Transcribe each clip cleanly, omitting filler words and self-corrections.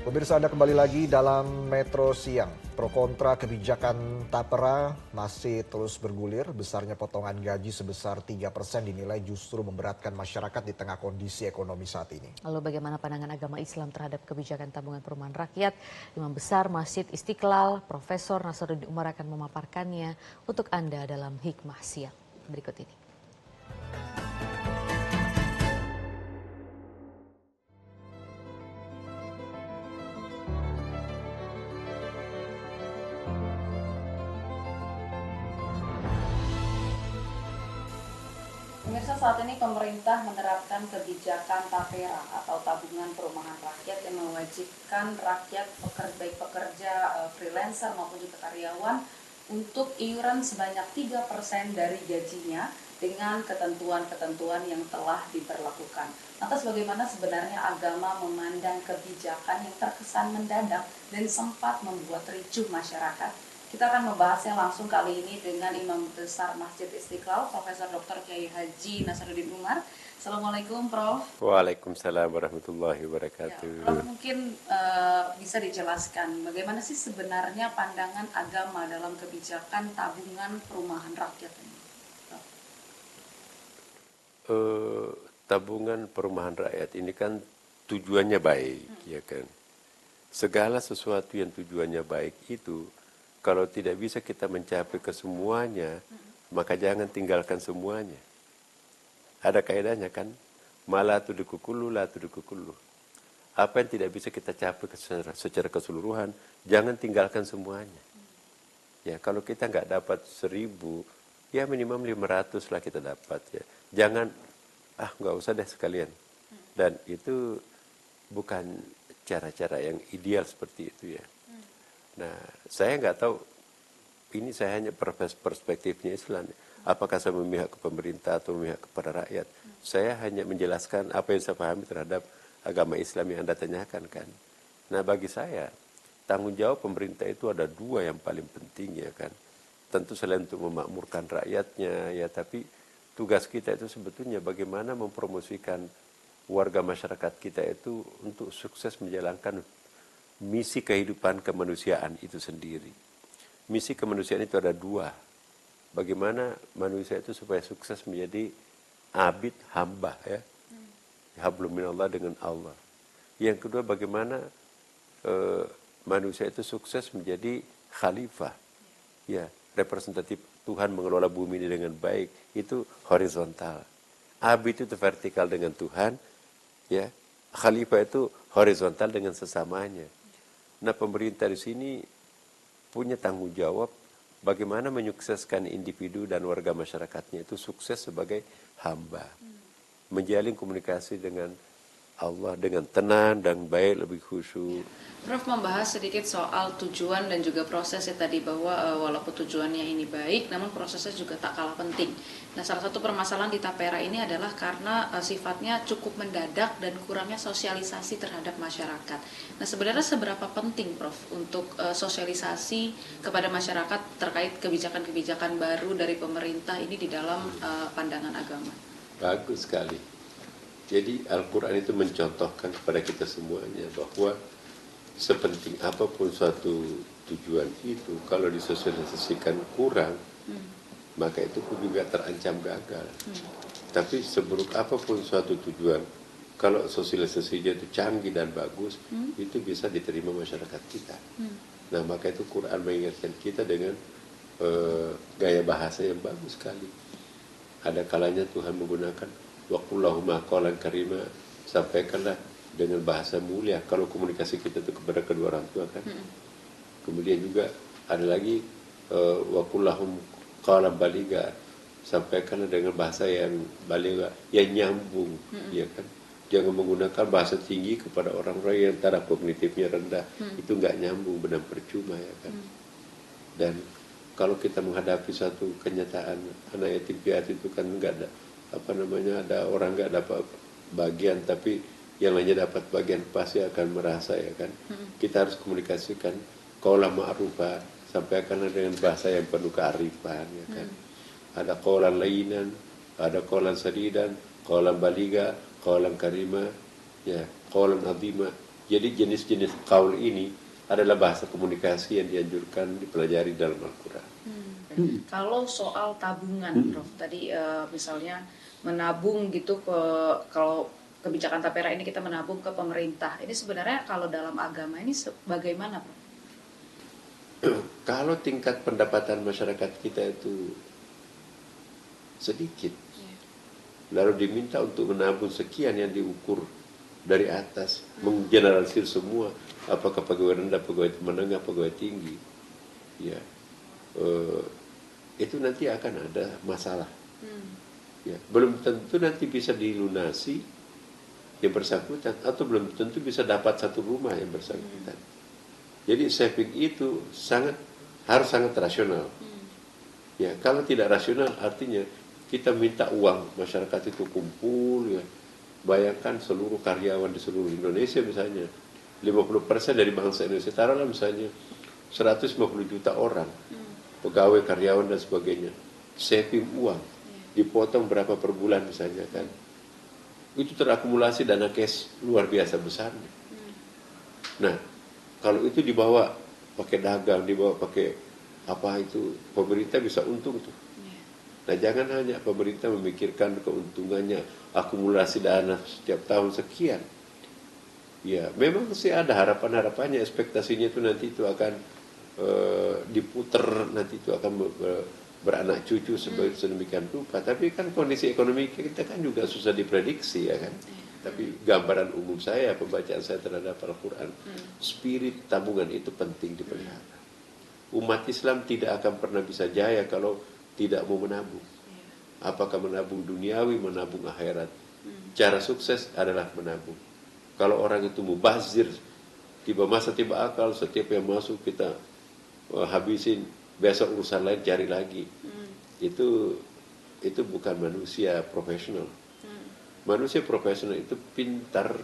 Pemirsa, Anda kembali lagi dalam Metro Siang. Pro kontra kebijakan Tapera masih terus bergulir. Besarnya potongan gaji sebesar 3% dinilai justru memberatkan masyarakat di tengah kondisi ekonomi saat ini. Lalu bagaimana pandangan agama Islam terhadap kebijakan tabungan perumahan rakyat? Imam Besar Masjid Istiqlal, Profesor Nasaruddin Umar akan memaparkannya untuk Anda dalam Hikmah Siang. Berikut ini. Pemirsa, saat ini pemerintah menerapkan kebijakan Tapera atau tabungan perumahan rakyat yang mewajibkan rakyat baik pekerja, freelancer maupun juga karyawan untuk iuran sebanyak 3% dari gajinya dengan ketentuan-ketentuan yang telah diberlakukan. Lantas bagaimana sebenarnya agama memandang kebijakan yang terkesan mendadak dan sempat membuat ricuh masyarakat? Kita akan membahasnya langsung kali ini dengan Imam Besar Masjid Istiqlal, Profesor Dr. Kiai Haji Nasaruddin Umar. Assalamualaikum, Prof. Waalaikumsalam warahmatullahi wabarakatuh. Ya, Prof, mungkin bisa dijelaskan bagaimana sih sebenarnya pandangan agama dalam kebijakan tabungan perumahan rakyat ini? Tabungan perumahan rakyat ini kan tujuannya baik, ya kan. Segala sesuatu yang tujuannya baik itu kalau tidak bisa kita mencapai ke semuanya, maka jangan tinggalkan semuanya. Ada kaidahnya kan, mala tudukukulu la tudukukulu. Apa yang tidak bisa kita capai secara keseluruhan, jangan tinggalkan semuanya. Ya, kalau kita nggak dapat 1.000, ya minimum 500 lah kita dapat ya. Jangan, nggak usah deh sekalian. Dan itu bukan cara-cara yang ideal seperti itu ya. Nah, saya nggak tahu, ini saya hanya perspektifnya Islam. Apakah saya memihak ke pemerintah atau memihak kepada rakyat? Saya hanya menjelaskan apa yang saya pahami terhadap agama Islam yang Anda tanyakan kan. Nah, bagi saya, tanggung jawab pemerintah itu ada 2 yang paling penting ya kan. Tentu selain untuk memakmurkan rakyatnya ya, tapi tugas kita itu sebetulnya bagaimana mempromosikan warga masyarakat kita itu untuk sukses menjalankan misi kehidupan kemanusiaan itu sendiri. Misi kemanusiaan itu ada 2. Bagaimana manusia itu supaya sukses menjadi abid, hamba ya. Hablum minallah dengan Allah. Yang kedua, bagaimana manusia itu sukses menjadi khalifah. Ya, representatif Tuhan mengelola bumi ini dengan baik, itu horizontal. Abid itu vertikal dengan Tuhan, ya. Khalifah itu horizontal dengan sesamanya. Nah, pemerintah di sini punya tanggung jawab bagaimana menyukseskan individu dan warga masyarakatnya itu sukses sebagai hamba. Menjalin komunikasi dengan Allah dengan tenang dan baik, lebih khusyuk. Prof membahas sedikit soal tujuan dan juga prosesnya tadi, bahwa walaupun tujuannya ini baik, namun prosesnya juga tak kalah penting. Nah, salah satu permasalahan di Tapera ini adalah karena sifatnya cukup mendadak dan kurangnya sosialisasi terhadap masyarakat. Nah, sebenarnya seberapa penting, Prof, untuk sosialisasi kepada masyarakat terkait kebijakan-kebijakan baru dari pemerintah ini di dalam pandangan agama? Bagus sekali. Jadi Al-Quran itu mencontohkan kepada kita semuanya bahwa sepenting apapun suatu tujuan itu, kalau disosialisasikan kurang, maka itu pun juga terancam gagal. Tapi seburuk apapun suatu tujuan, kalau sosialisasinya itu canggih dan bagus, itu bisa diterima masyarakat kita. Nah, maka itu Quran mengingatkan kita dengan gaya bahasa yang bagus sekali. Ada kalanya Tuhan menggunakan Waqullahumma qawlan karima, sampaikanlah dengan bahasa mulia kalau komunikasi kita itu kepada kedua orang tua kan. Kemudian juga ada lagi waqullahum qawlan baligha, sampaikanlah dengan bahasa yang baligha, yang nyambung, ya kan. Jangan menggunakan bahasa tinggi kepada orang-orang yang taraf kognitifnya rendah, itu enggak nyambung, benar percuma ya kan. Dan kalau kita menghadapi satu kenyataan anak yatim piatu itu kan enggak ada ada orang nggak dapat bagian tapi yang lainnya dapat bagian, pasti akan merasa ya kan. Kita harus komunikasikan qaulan ma'rufah, sampaikanlah dengan bahasa yang penuh kearifan ya kan. Ada qaulan lainan, ada qaulan sadidan, qaulan baligha, qaulan karima, ya qaulan azima. Jadi jenis-jenis kaul ini adalah bahasa komunikasi yang dianjurkan dipelajari dalam Al-Quran. Kalau soal tabungan, Prof, tadi misalnya menabung gitu kalau kebijakan tapera ini kita menabung ke pemerintah. Ini sebenarnya kalau dalam agama ini bagaimana, Prof? Kalau tingkat pendapatan masyarakat kita itu sedikit, lalu diminta untuk menabung sekian yang diukur dari atas, menggeneralisir semua, apakah pegawai rendah, pegawai menengah, pegawai tinggi, ya, itu nanti akan ada masalah. Ya, belum tentu nanti bisa dilunasi yang bersangkutan, atau belum tentu bisa dapat satu rumah yang bersangkutan. Jadi saving itu harus sangat rasional. Ya, kalau tidak rasional artinya kita minta uang masyarakat itu kumpul, ya. Bayangkan seluruh karyawan di seluruh Indonesia misalnya 50% dari bangsa Indonesia, taruhlah misalnya 150 juta orang, pegawai, karyawan dan sebagainya, saving uang, dipotong berapa per bulan misalnya kan, itu terakumulasi dana cash luar biasa besarnya. Nah, kalau itu dibawa pakai dagang, dibawa pakai apa itu, pemerintah bisa untung tuh. Nah, jangan hanya pemerintah memikirkan keuntungannya, akumulasi dana setiap tahun sekian. Ya, memang sih ada harapan-harapannya, ekspektasinya itu nanti itu akan diputer, nanti itu akan beranak cucu sedemikian rupa. Tapi kan kondisi ekonomi kita kan juga susah diprediksi, ya kan. Tapi gambaran umum saya, pembacaan saya terhadap Al-Quran, spirit tabungan itu penting dipelihara. Umat Islam tidak akan pernah bisa jaya kalau tidak mau menabung. Apakah menabung duniawi, menabung akhirat. Cara sukses adalah menabung. Kalau orang itu mubazir, tiba masa tiba akal, setiap yang masuk kita habisin, besok urusan lain cari lagi. Itu bukan manusia profesional. Manusia profesional itu pintar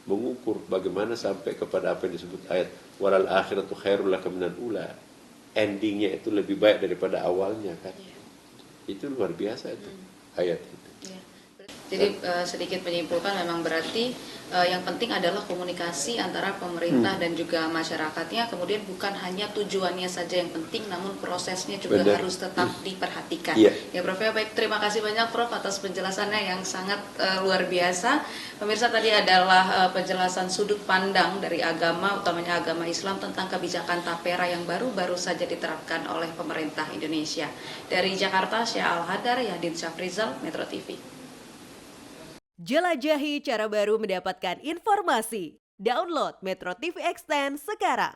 mengukur bagaimana sampai kepada apa yang disebut ayat walal akhiratu khairul laka minal ula. Endingnya itu lebih baik daripada awalnya kan. Itu luar biasa itu ayat itu. Jadi sedikit menyimpulkan memang berarti yang penting adalah komunikasi antara pemerintah dan juga masyarakatnya. Kemudian bukan hanya tujuannya saja yang penting, namun prosesnya juga harus tetap diperhatikan. Ya Prof, ya baik, terima kasih banyak Prof atas penjelasannya yang sangat luar biasa. Pemirsa, tadi adalah penjelasan sudut pandang dari agama, utamanya agama Islam tentang kebijakan tapera yang baru-baru saja diterapkan oleh pemerintah Indonesia. Dari Jakarta, Syah Al-Hadar, Yahdin Syafrizal, Metro TV. Jelajahi cara baru mendapatkan informasi. Download Metro TV Extend sekarang.